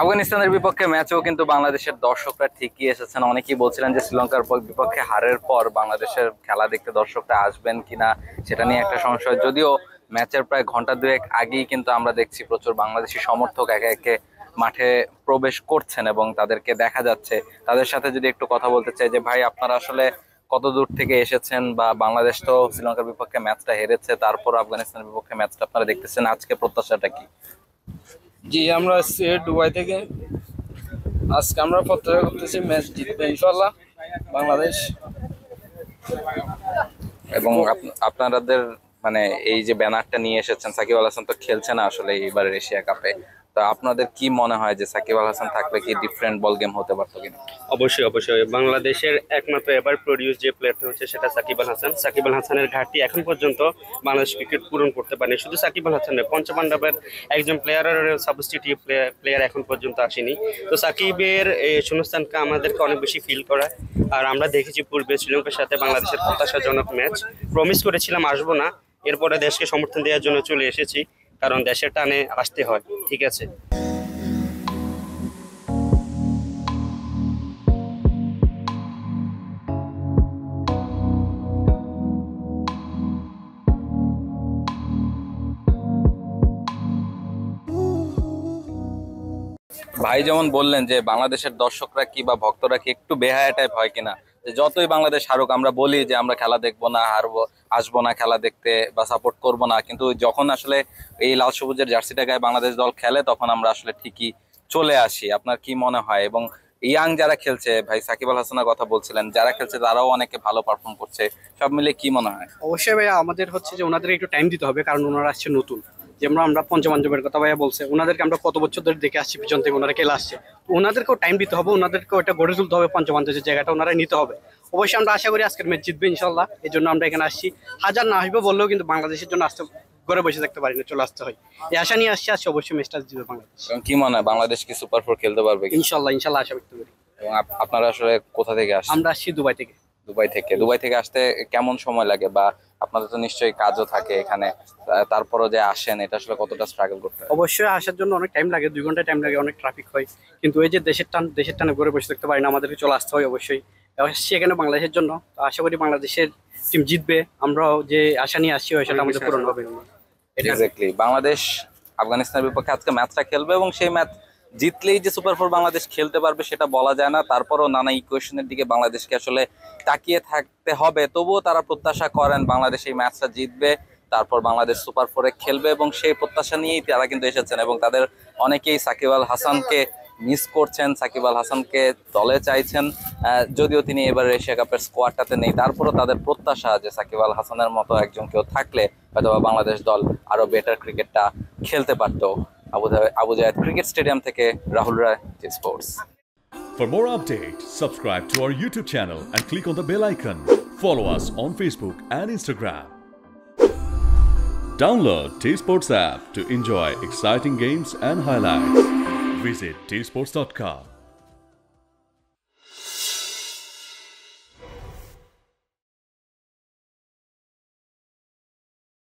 আফগানিস্তানের বিপক্ষে ম্যাচেও কিন্তু বাংলাদেশের দর্শকরা ঠিকই এসেছেন। অনেকেই বলছিলেন যে শ্রীলঙ্কার বিপক্ষে হারের পর বাংলাদেশের খেলা দেখতে দর্শকরা আসবেন কিনা সেটা নিয়ে একটা সংশয়। যদিও ম্যাচের প্রায় ঘন্টা দুয়েক আগেই কিন্তু আমরা দেখছি প্রচুর বাংলাদেশি সমর্থক একে একে মাঠে প্রবেশ করছেন এবং তাদেরকে দেখা যাচ্ছে। তাদের সাথে যদি একটু কথা বলতে চাই যে ভাই, আপনারা আসলে কত দূর থেকে এসেছেন, বা বাংলাদেশ তো শ্রীলঙ্কার বিপক্ষে ম্যাচটা হেরেছে, তারপর আফগানিস্তানের বিপক্ষে ম্যাচটা আপনারা দেখতেছেন, আজকে প্রত্যাশাটা কি? জি, আমরা আসছি দুবাই থেকে। আজকে আমরা প্রত্যাশা করতেছি ম্যাচ জিতবে ইনশাল্লাহ বাংলাদেশ। এবং আপনাদের মানে এই যে ব্যানারটা নিয়ে এসেছেন, সাকিব আল হাসান তো খেলছে না আসলে এইবারের এশিয়া কাপে, তো আপনাদের কি মনে হয় যে সাকিব আল হাসান থাকলে কি ডিফারেন্ট বল গেম হতে পারতো কিনা? অবশ্যই অবশ্যই বাংলাদেশের একমাত্র এবার প্রডিউস যে প্লেয়ারটা হচ্ছে সেটা সাকিব আল হাসান। সাকিব আল হাসানের ঘাটতি এখন পর্যন্ত বাংলাদেশ ক্রিকেট পূরণ করতে পারেনি। শুধু সাকিব আল হাসান নয়, পঞ্চপাণ্ডবের একজন প্লেয়ারের সাবস্টিটিউট প্লেয়ার এখন পর্যন্ত আসেনি। তো সাকিবের এই শূন্যস্থানকে আমাদেরকে অনেক বেশি ফিল করায়। আর আমরা দেখেছি পূর্বে শ্রীলঙ্কার সাথে বাংলাদেশের হতাশাজনক ম্যাচ। প্রমিস করেছিলাম আসবো না, এরপরে দেশকে সমর্থন দেওয়ার জন্য চলে এসেছি, কারণ দেশের টানে আসতে হয়। ঠিক আছে। ভাই যেমন বললেন যে বাংলাদেশের দর্শকরা কি বা ভক্তরা কি একটু বেহায়া টাইপ হয় কিনা, যে যতই বাংলাদেশ হারুক আমরা বলি যে আমরা খেলা দেখবো না, হারবো, আসবো না খেলা দেখতে বা সাপোর্ট করবো না, কিন্তু যখন আসলে এই লাল সবুজের জার্সিটা গায়ে বাংলাদেশ দল খেলে তখন আমরা আসলে ঠিকই চলে আসি। আপনার কি মনে হয়? এবং ইয়াং যারা খেলছে, ভাই সাকিব আল হাসানের কথা বলছিলেন, যারা খেলছে তারাও অনেকে ভালো পারফর্ম করছে, সব মিলে কি মনে হয়? অবশ্যই ভাইয়া, আমাদের হচ্ছে যে ওনাদের একটু টাইম দিতে হবে, কারণ ওনারা আসছে নতুন। যেমন আমরা পঞ্চপাঞ্জবের কথা ভাইয়া বলছে, ওনাদেরকে আমরা কত বছর ধরে দেখে আসছি, পিছন থেকে ওনারা খেলে আসছে। তো ওনাদেরকেও টাইম দিতে হবে, ওনাদেরকেও এটা গড়ে তুলতে হবে, পঞ্চপাঞ্জবের জায়গাটা ওনারা নিতে হবে। অবশ্যই আমরা আশা করি আজকের ম্যাচ জিতবে ইনশাল্লাহ। এই জন্য আমরা এখানে আসছি। হাজার না আসবে বললেও কিন্তু বাংলাদেশের জন্য আসতে, ঘরে বসে থাকতে পারি না, চলে আসতে হয়। এই আশা নিয়ে আসছি, আসছে অবশ্যই ম্যাচটা জিতবে বাংলাদেশ। এবং কি মনে হয় বাংলাদেশ কি সুপার ফোর খেলতে পারবে কি? ইনশাল্লাহ ইনশাল্লাহ আশা করতে পারি। এবং আপনারা আসলে কোথা থেকে আসছেন? আমরা আসছি দুবাই থেকে। দুবাই থেকে আসতে কেমন সময় লাগে, বা আপনাদের তো নিশ্চয়ই কাজও থাকে এখানে, তারপরও যে আসেন এটা আসলে কতটা স্ট্রাগল করতে হয়? অবশ্যই আসার জন্য অনেক টাইম লাগে, 2 ঘন্টা টাইম লাগে, অনেক ট্রাফিক হয়। কিন্তু এই যে দেশের টানে ঘরে বসে থাকতে পারি না, আমাদেরকে চলে আসতে হয় অবশ্যই। আসছি এখানে বাংলাদেশের জন্য, তো আশা করি বাংলাদেশের টিম জিতবে। আমরাও যে আশা নিয়ে আসছি সেটা আমাদের পূরণ হবে। এক্স্যাক্টলি, বাংলাদেশ আফগানিস্তানের বিপক্ষে আজকে ম্যাচটা খেলবে এবং সেই ম্যাচ জিতলেই যে সুপার ফোর বাংলাদেশ খেলতে পারবে সেটা বলা যায় না। তারপরও নানা ইকুয়েশনের দিকে বাংলাদেশকে আসলে তাকিয়ে থাকতে হবে। তবুও তারা প্রত্যাশা করেন বাংলাদেশ এই ম্যাচটা জিতবে, তারপর বাংলাদেশ সুপার ফোরে খেলবে, এবং সেই প্রত্যাশা নিয়েই তারা কিন্তু এসেছেন। এবং তাদের অনেকেই সাকিব আল হাসানকে মিস করছেন, সাকিব আল হাসানকে দলে চাইছেন। যদিও তিনি এবার এশিয়া কাপের স্কোয়াডটাতে নেই, তারপরও তাদের প্রত্যাশা যে সাকিব আল হাসানের মতো একজন কেউ থাকলে হয়তো বাংলাদেশ দল আরো বেটার ক্রিকেটটা খেলতে পারতো। আবু জায়েদ ক্রিকেট স্টেডিয়াম থেকে রাহুল রায়, T Sports. For more updates, subscribe to our YouTube channel and click on the bell icon. Follow us on Facebook and Instagram. Download T Sports app to enjoy exciting games and highlights. Visit tsports.com.